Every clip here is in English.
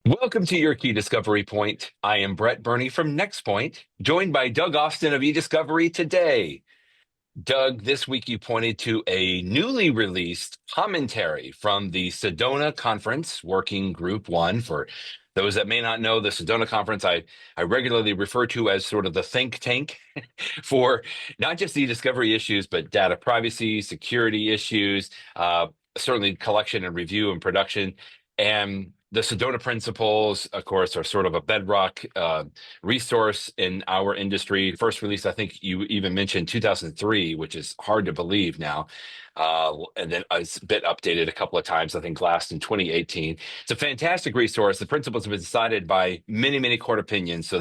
Welcome to your Key Discovery Point. I am Brett Burney from Nextpoint, joined by Doug Austin of eDiscovery today. Doug, this week you pointed to a newly released commentary from the Sedona Conference, Working Group 1. For those that may not know, the Sedona Conference I regularly refer to as sort of the think tank for not just e-discovery issues, but data privacy, security issues, certainly collection and review and production. And the Sedona principles, of course, are sort of a bedrock resource in our industry. First release, I think you even mentioned 2003, which is hard to believe now. And then it's been updated a couple of times, I think last in 2018. It's a fantastic resource. The principles have been decided by many, many court opinions.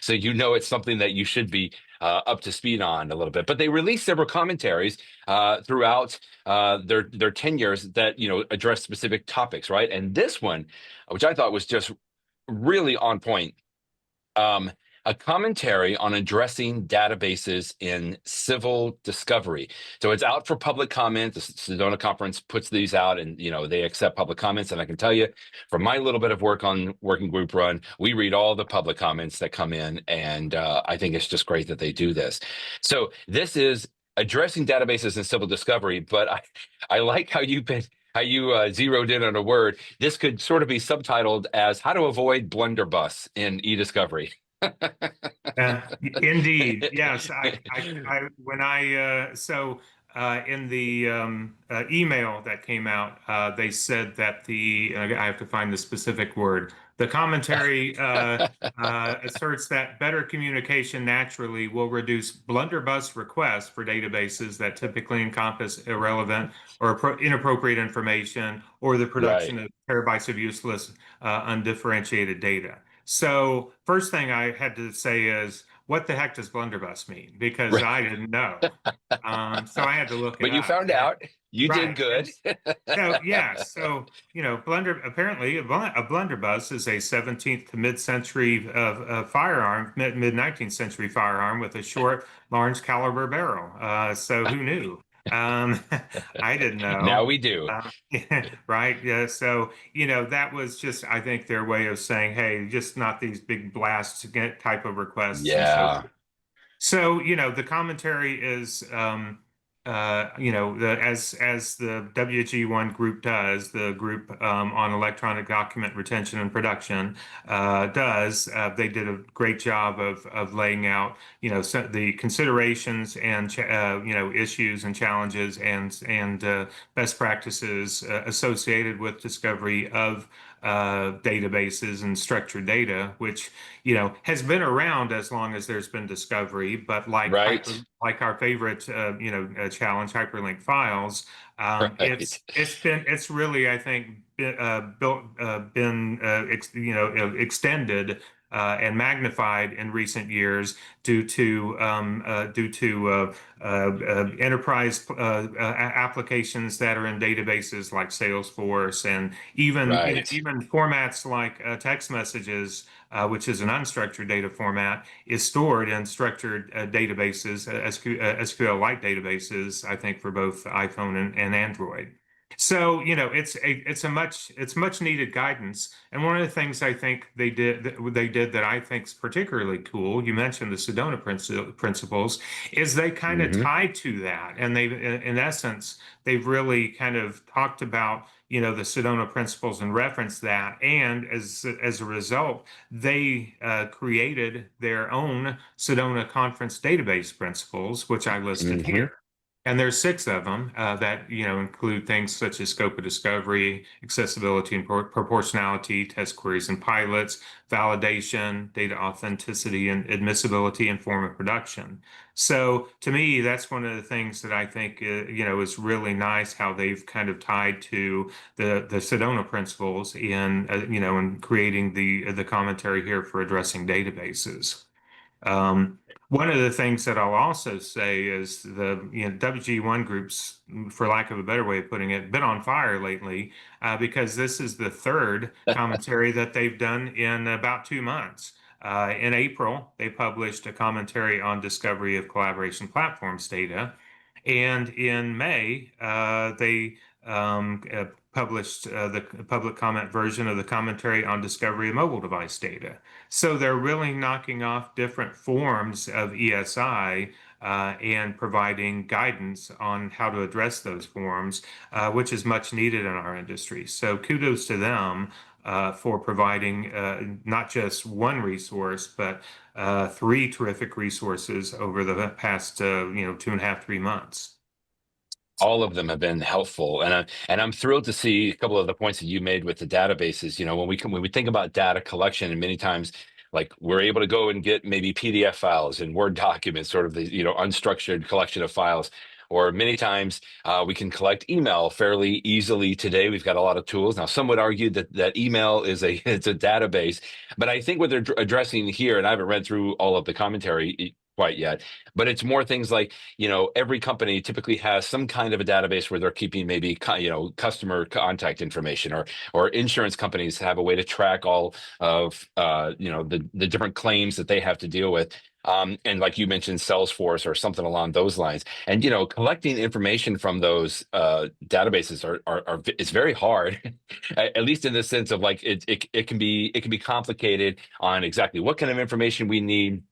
So you know it's something that you should be up to speed on a little bit. But they released several commentaries throughout their tenures that address specific topics, right? And this one, which I thought was just really on point, a commentary on addressing databases in civil discovery. So it's out for public comment. The Sedona Conference puts these out, and they accept public comments. And I can tell you, from my little bit of work on Working Group Run, we read all the public comments that come in, and I think it's just great that they do this. So this is addressing databases in civil discovery, but I like how you zeroed in on a word. This could sort of be subtitled as "How to Avoid Blunderbuss in eDiscovery." Indeed, yes. In the email that came out, they said that I have to find the specific word. The commentary asserts that better communication naturally will reduce blunderbuss requests for databases that typically encompass irrelevant or inappropriate information or the production Right. of terabytes of useless, undifferentiated data. So first thing I had to say is, what the heck does blunderbuss mean? Because Right. I didn't know. So I had to look it But you up. found out. You did Right. good. Apparently a blunderbuss is a 17th to mid-century firearm, mid-19th century firearm with a short, large caliber barrel. So who knew? Um, I didn't Now know. we do. Uh, right. Yeah. So, that was just, I think, their way of saying, hey, just not these big blast type of requests and so Yeah. forth. So, the commentary is, as the WG1 group does, the group on electronic document retention and production does. They did a great job of laying out, the considerations and issues and challenges and best practices associated with discovery of databases and structured data, which has been around as long as there's been discovery, but Right. like our favorite challenge, hyperlink files, Right. it's really, I think, been extended and magnified in recent years due to enterprise applications that are in databases like Salesforce, and Right. even formats like text messages, which is an unstructured data format, is stored in structured databases, SQL-like databases, I think, for both iPhone and Android. So, it's much needed guidance. And one of the things I think they did that I think is particularly cool, you mentioned the Sedona principles, is they kind of Hmm. tied to that. And in essence, they've really kind of talked about, the Sedona principles and referenced that. And as a result, they created their own Sedona conference database principles, which I listed Hmm. here. And there's six of them that include things such as scope of discovery, accessibility and proportionality, test queries and pilots, validation, data authenticity and admissibility, and form of production. So to me, that's one of the things that I think is really nice, how they've kind of tied to the Sedona principles in creating the commentary here for addressing databases. Um, One of the things that I'll also say is the WG1 groups, for lack of a better way of putting it, been on fire lately because this is the third commentary that they've done in about 2 months. In April, they published a commentary on discovery of collaboration platforms data. And in May, they published the public comment version of the commentary on discovery of mobile device data. So they're really knocking off different forms of ESI and providing guidance on how to address those forms, which is much needed in our industry. So kudos to them for providing not just one resource, but three terrific resources over the past 2.5, 3 months. All of them have been helpful, and I'm thrilled to see a couple of the points that you made with the databases. When we think about data collection, and many times, like, we're able to go and get maybe PDF files and Word documents, sort of the unstructured collection of files. Or many times we can collect email fairly easily today. We've got a lot of tools now. Some would argue that email is it's a database, but I think what they're addressing here, and I haven't read through all of the commentary quite yet, but it's more things like, every company typically has some kind of a database where they're keeping maybe customer contact information, or insurance companies have a way to track all of the different claims that they have to deal with. And like you mentioned, Salesforce or something along those lines. And collecting information from those databases it's very hard, at least in the sense of, like, it can be complicated on exactly what kind of information we need.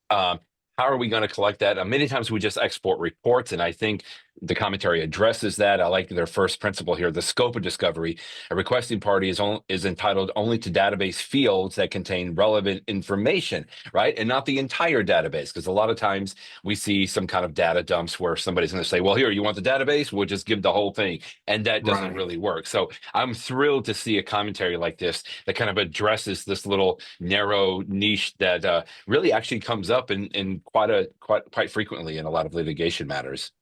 Um, how are we going to collect that? Many times we just export reports, and I think the commentary addresses that. I like their first principle here: the scope of discovery. A requesting party is entitled only to database fields that contain relevant information, right? And not the entire database, because a lot of times we see some kind of data dumps where somebody's going to say, well, here, you want the database? We'll just give the whole thing. And that doesn't Right. really work. So I'm thrilled to see a commentary like this that kind of addresses this little narrow niche that really actually comes up in quite frequently in a lot of litigation matters.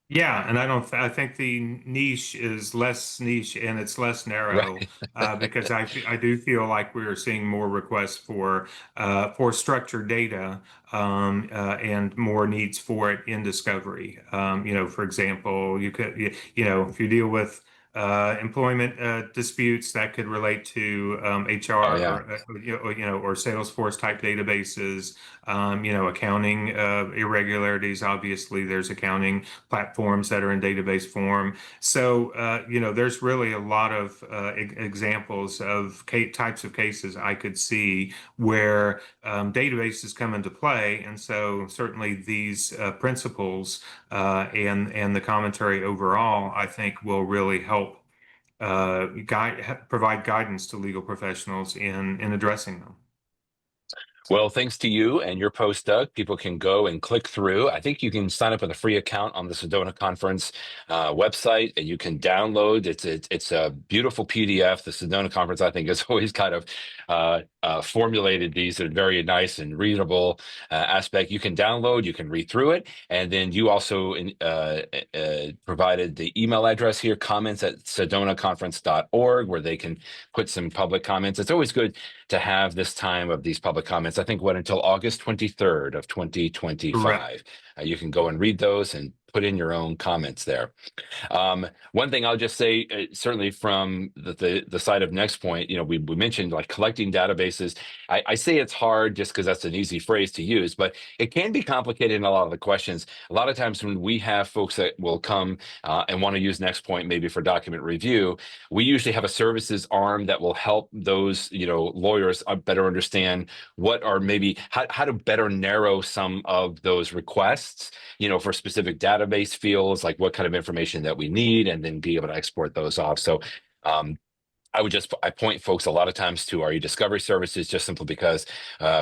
Yeah, and I think the niche is less niche and it's less narrow Right. because I do feel like we are seeing more requests for structured data and more needs for it in discovery. For example, if you deal with employment disputes that could relate to Oh HR yeah. or Salesforce type databases, accounting irregularities. Obviously, there's accounting platforms that are in database form. So, there's really a lot of examples of types of cases I could see where databases come into play. And so certainly these principles and the commentary overall, I think will really help provide guidance to legal professionals in addressing them. Well, thanks to you and your post, Doug, people can go and click through. I think you can sign up with a free account on the Sedona Conference website, and you can download. It's a beautiful PDF. The Sedona Conference, I think, has always kind of formulated these in very nice and readable aspect. You can download, you can read through it, and then you also provided the email address here, comments@sedonaconference.org, where they can put some public comments. It's always good to have this time of these public comments. I think until August 23rd of Correct. 2025. You can go and read those and put in your own comments there. One thing I'll just say, certainly from the side of Nextpoint, we mentioned, like, collecting databases. I say it's hard just because that's an easy phrase to use, but it can be complicated in a lot of the questions. A lot of times when we have folks that will come and want to use Nextpoint maybe for document review, we usually have a services arm that will help those lawyers better understand what are maybe how to better narrow some of those requests, for specific database fields, like what kind of information that we need, and then be able to export those off. So um, I point folks a lot of times to our eDiscovery services, just simply because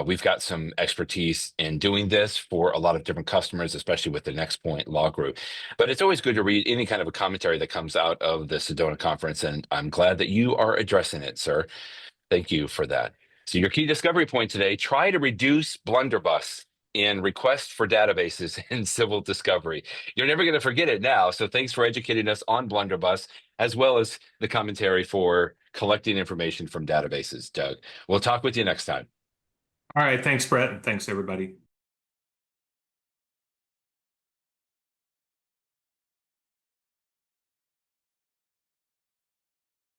we've got some expertise in doing this for a lot of different customers, especially with the Nextpoint Law Group. But it's always good to read any kind of a commentary that comes out of the Sedona Conference, and I'm glad that you are addressing it, sir. Thank you for that. So your key discovery point today: try to reduce blunderbuss in requests for databases in civil discovery. You're never going to forget it now. So thanks for educating us on blunderbuss, as well as the commentary for collecting information from databases, Doug. We'll talk with you next time. All right. Thanks, Brett. And thanks, everybody.